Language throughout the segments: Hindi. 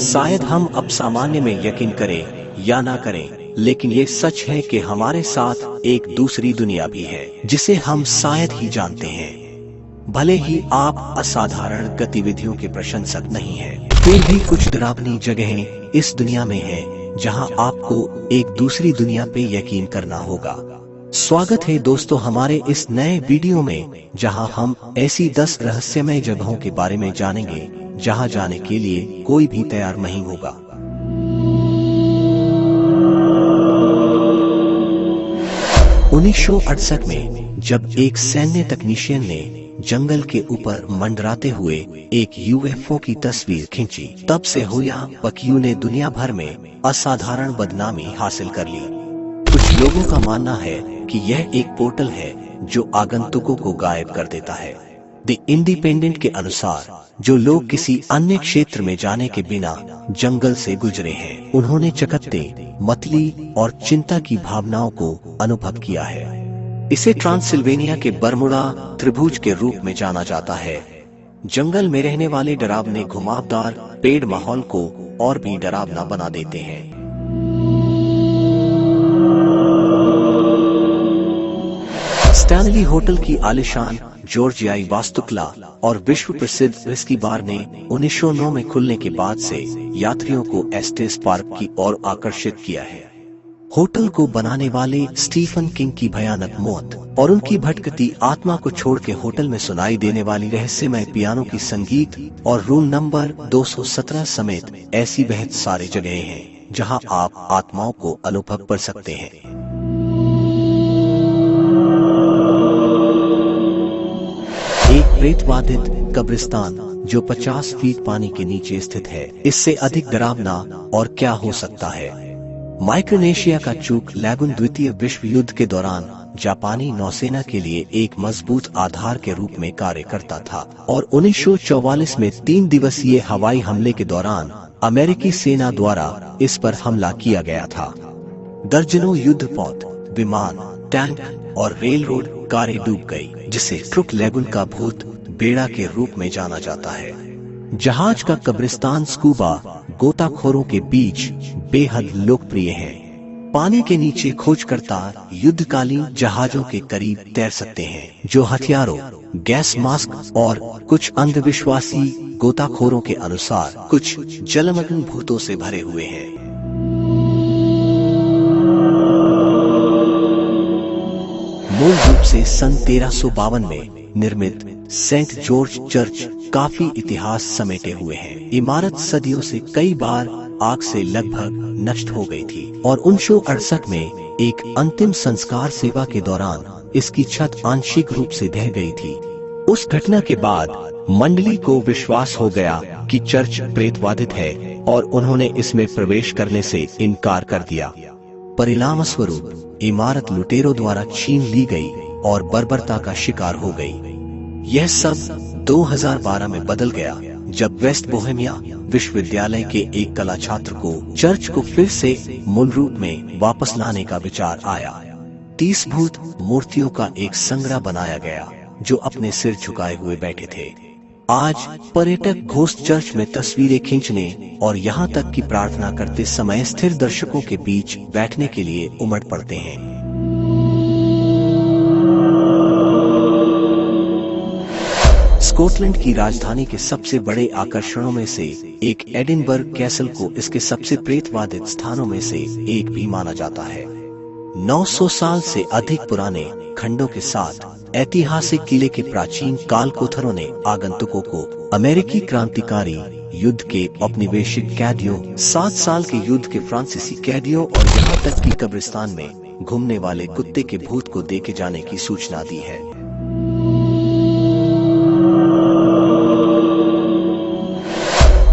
शायद हम अब सामान्य में यकीन करें या ना करें, लेकिन ये सच है कि हमारे साथ एक दूसरी दुनिया भी है जिसे हम शायद ही जानते हैं। भले ही आप असाधारण गतिविधियों के प्रशंसक नहीं हैं, फिर भी कुछ डरावनी जगहें इस दुनिया में हैं जहां आपको एक दूसरी दुनिया पे यकीन करना होगा। स्वागत है दोस्तों हमारे इस नए वीडियो में, जहां हम ऐसी 10 रहस्यमय जगहों के बारे में जानेंगे जहां जाने के लिए कोई भी तैयार नहीं होगा। 1968 में जब एक सैन्य तकनीशियन ने जंगल के ऊपर मंडराते हुए एक यूएफओ की तस्वीर खींची, तब से हुआ पकियू ने दुनिया भर में असाधारण बदनामी हासिल कर ली। कुछ लोगों का मानना है कि यह एक पोर्टल है जो आगंतुकों को गायब कर देता है। द इंडिपेंडेंट के अनुसार जो लोग किसी अन्य क्षेत्र में जाने के बिना जंगल से गुजरे हैं, उन्होंने चकत्ते, मतली और चिंता की भावनाओं को अनुभव किया है। इसे ट्रांसिल्वेनिया के बरमुडा त्रिभुज के रूप में जाना जाता है। जंगल में रहने वाले डरावने घुमावदार पेड़ माहौल को और भी डरावना बना देते हैं। स्टैनली होटल की आलीशान जॉर्जियाई वास्तुकला और विश्व प्रसिद्ध व्हिस्की बार ने 1909 में खुलने के बाद से यात्रियों को एस्टेस पार्क की ओर आकर्षित किया है। होटल को बनाने वाले स्टीफन किंग की भयानक मौत और उनकी भटकती आत्मा को छोड़ के होटल में सुनाई देने वाली रहस्यमय पियानो की संगीत और रूम नंबर 217 समेत ऐसी बेहद सारी जगहें हैं जहां आप आत्माओं को अनुभव कर सकते हैं। एक प्रेतवादित कब्रिस्तान जो 50 फीट पानी के नीचे स्थित है, इससे अधिक डरावना और क्या हो सकता है। माइक्रोनेशिया का चूक लैगून द्वितीय विश्व युद्ध के दौरान जापानी नौसेना के लिए एक मजबूत आधार के रूप में कार्य करता था और 1944 में 3 दिवसीय हवाई हमले के दौरान अमेरिकी सेना द्वारा इस पर हमला किया गया था। दर्जनों युद्धपोत, विमान, टैंक और रेल रोड कारें डूब गई, जिसे ट्रुक लैगून का भूत बेड़ा के रूप में जाना जाता है। जहाज का कब्रिस्तान स्कूबा गोताखोरों के बीच बेहद लोकप्रिय है। पानी के नीचे खोजकर्ता युद्धकालीन जहाजों के करीब तैर सकते हैं, जो हथियारों, गैस मास्क और कुछ अंधविश्वासी गोताखोरों के अनुसार कुछ जलमग्न भूतों से भरे हुए हैं। मूल रूप से सन 1352 में निर्मित सेंट जॉर्ज चर्च काफी इतिहास समेटे हुए है। इमारत सदियों से कई बार आग से लगभग नष्ट हो गई थी और 1968 में एक अंतिम संस्कार सेवा के दौरान इसकी छत आंशिक रूप से ढह गई थी। उस घटना के बाद मंडली को विश्वास हो गया कि चर्च प्रेतवादित है और उन्होंने इसमें प्रवेश करने से इनकार कर दिया। परिणाम स्वरूप इमारत लुटेरों द्वारा छीन ली गई और बर्बरता का शिकार हो गई। यह सब 2012 में बदल गया जब वेस्ट बोहेमिया विश्वविद्यालय के एक कला छात्र को चर्च को फिर से मूल रूप में वापस लाने का विचार आया। 30 भूत मूर्तियों का एक संग्रह बनाया गया जो अपने सिर झुकाए हुए बैठे थे। आज पर्यटक घोस्ट चर्च में तस्वीरें खींचने और यहाँ तक कि प्रार्थना करते समय स्थिर दर्शकों के बीच बैठने के लिए उमड़ पड़ते हैं। स्कॉटलैंड की राजधानी के सबसे बड़े आकर्षणों में से एक एडिनबर्ग कैसल को इसके सबसे प्रेतवादित स्थानों में से एक भी माना जाता है। 900 साल से अधिक पुराने खंडों के साथ ऐतिहासिक किले के प्राचीन कालकोठरों ने आगंतुकों को अमेरिकी क्रांतिकारी युद्ध के औपनिवेशिक कैदियों, 7 साल के युद्ध के फ्रांसीसी कैदियों और यहाँ तक कि कब्रिस्तान में घूमने वाले कुत्ते के भूत को देखे जाने की सूचना दी है।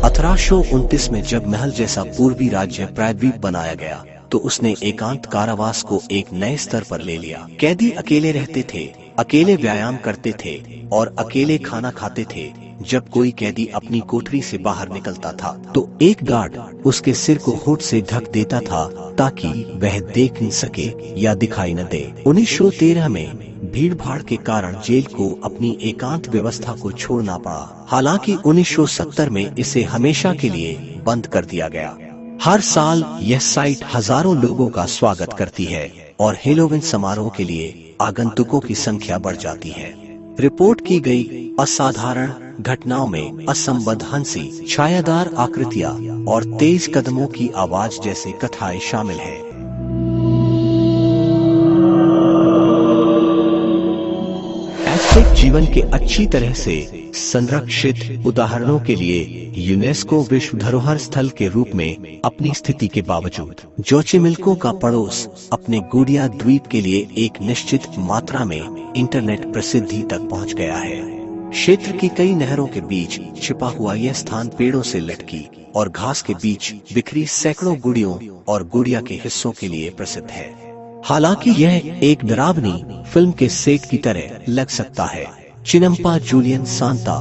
(1829) में जब महल जैसा पूर्वी राज्य प्रायद्वीप बनाया गया तो उसने एकांत कारावास को एक नए स्तर पर ले लिया। कैदी अकेले रहते थे, अकेले व्यायाम करते थे और अकेले खाना खाते थे। जब कोई कैदी अपनी कोठरी से बाहर निकलता था तो एक गार्ड उसके सिर को हुड से ढक देता था ताकि वह देख न सके या दिखाई न दे। 1913 में भीड़ भाड़ के कारण जेल को अपनी एकांत व्यवस्था को छोड़ना पड़ा। हालांकि 1970 में इसे हमेशा के लिए बंद कर दिया गया। हर साल यह साइट हजारों लोगों का स्वागत करती है और हैलोवीन समारोह के लिए आगंतुकों की संख्या बढ़ जाती है। रिपोर्ट की गई असाधारण घटनाओं में असंबद्ध हंसी, छायादार आकृतियां और तेज कदमों की आवाज जैसे कथाएं शामिल हैं। एज़टेक जीवन के अच्छी तरह से संरक्षित उदाहरणों के लिए यूनेस्को विश्व धरोहर स्थल के रूप में अपनी स्थिति के बावजूद जोचिमिल्को का पड़ोस अपने गुडिया द्वीप के लिए एक निश्चित मात्रा में इंटरनेट प्रसिद्धि तक पहुंच गया है। क्षेत्र की कई नहरों के बीच छिपा हुआ यह स्थान पेड़ों से लटकी और घास के बीच बिखरी सैकड़ों गुड़ियों और गुड़िया के हिस्सों के लिए प्रसिद्ध है। हालांकि यह एक डरावनी फिल्म के सेट की तरह लग सकता है। चिनम्पा जूलियन सांता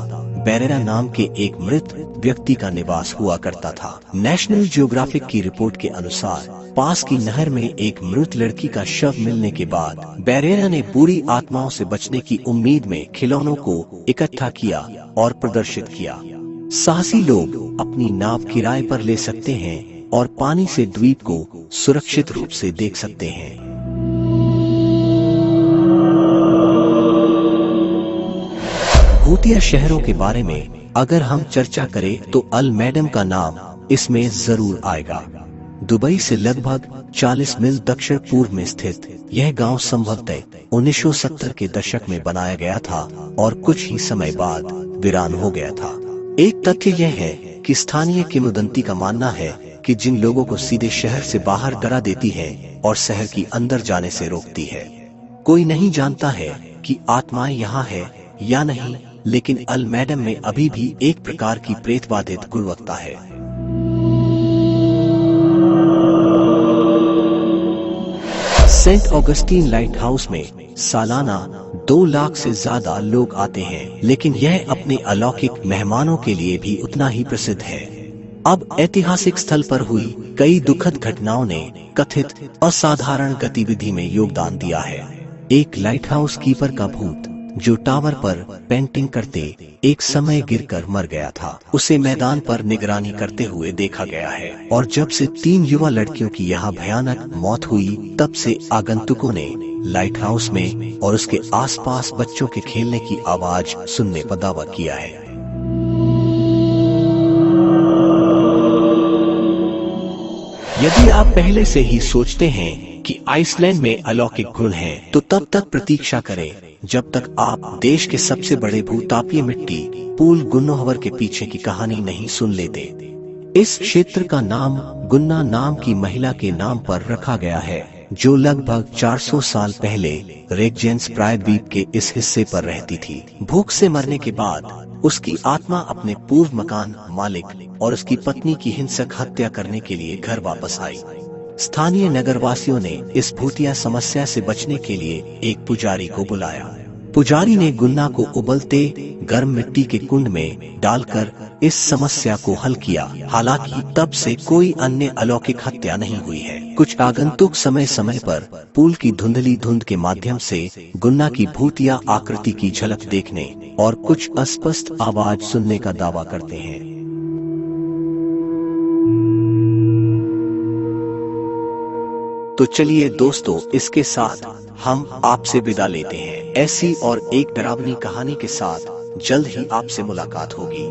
बेरेरा नाम के एक मृत व्यक्ति का निवास हुआ करता था। नेशनल ज्योग्राफिक की रिपोर्ट के अनुसार पास की नहर में एक मृत लड़की का शव मिलने के बाद बेरेरा ने बुरी आत्माओं से बचने की उम्मीद में खिलौनों को इकट्ठा किया और प्रदर्शित किया। साहसी लोग अपनी नाव किराए पर ले सकते हैं और पानी से द्वीप को सुरक्षित रूप से देख सकते हैं। भूतिया शहरों के बारे में अगर हम चर्चा करें तो अल मैडम का नाम इसमें जरूर आएगा। दुबई से लगभग 40 मील दक्षिण पूर्व में स्थित यह गांव संभवतः 1970 के दशक में बनाया गया था और कुछ ही समय बाद वीरान हो गया था। एक तथ्य यह है कि स्थानीय किंवदंती का मानना है कि जिन लोगों को सीधे शहर से बाहर डरा देती है और शहर की अंदर जाने से रोकती है। कोई नहीं जानता है कि आत्माएं यहाँ है या नहीं, लेकिन अल मैडम में अभी भी एक प्रकार की प्रेतबाधित गुणवत्ता है। सेंट ऑगस्टीन लाइट हाउस में सालाना 2 लाख से ज्यादा लोग आते हैं, लेकिन यह अपने अलौकिक मेहमानों के लिए भी उतना ही प्रसिद्ध है। अब ऐतिहासिक स्थल पर हुई कई दुखद घटनाओं ने कथित असाधारण गतिविधि में योगदान दिया है। एक लाइट हाउस कीपर का भूत जो टावर पर पेंटिंग करते एक समय गिरकर मर गया था, उसे मैदान पर निगरानी करते हुए देखा गया है। और जब से 3 युवा लड़कियों की यहाँ भयानक मौत हुई, तब से आगंतुकों ने लाइट हाउस में और उसके आसपास बच्चों के खेलने की आवाज सुनने का दावा किया है। यदि आप पहले से ही सोचते हैं कि आइसलैंड में अलौकिक गुण हैं, तो तब तक प्रतीक्षा करें जब तक आप देश के सबसे बड़े भूतापीय मिट्टी पूल गुन्नोहवर के पीछे की कहानी नहीं सुन लेते। इस क्षेत्र का नाम गुन्ना नाम की महिला के नाम पर रखा गया है, जो लगभग 400 साल पहले रेगजेंस प्रायद्वीप के इस हिस्से पर रहती थी। भूख से मरने के बाद उसकी आत्मा अपने पूर्व मकान मालिक और उसकी पत्नी की हिंसक हत्या करने के लिए घर वापस आई। स्थानीय नगरवासियों ने इस भूतिया समस्या से बचने के लिए एक पुजारी को बुलाया। पुजारी ने गुन्ना को उबलते गर्म मिट्टी के कुंड में डालकर इस समस्या को हल किया। हालांकि तब से कोई अन्य अलौकिक हत्या नहीं हुई है। कुछ आगंतुक समय समय पर पूल की धुंधली धुंध के माध्यम से गुन्ना की भूतिया आकृति की झलक देखने और कुछ अस्पष्ट आवाज सुनने का दावा करते हैं। तो चलिए दोस्तों, इसके साथ हम आपसे विदा लेते हैं। ऐसी और एक डरावनी कहानी के साथ जल्द ही आपसे मुलाकात होगी।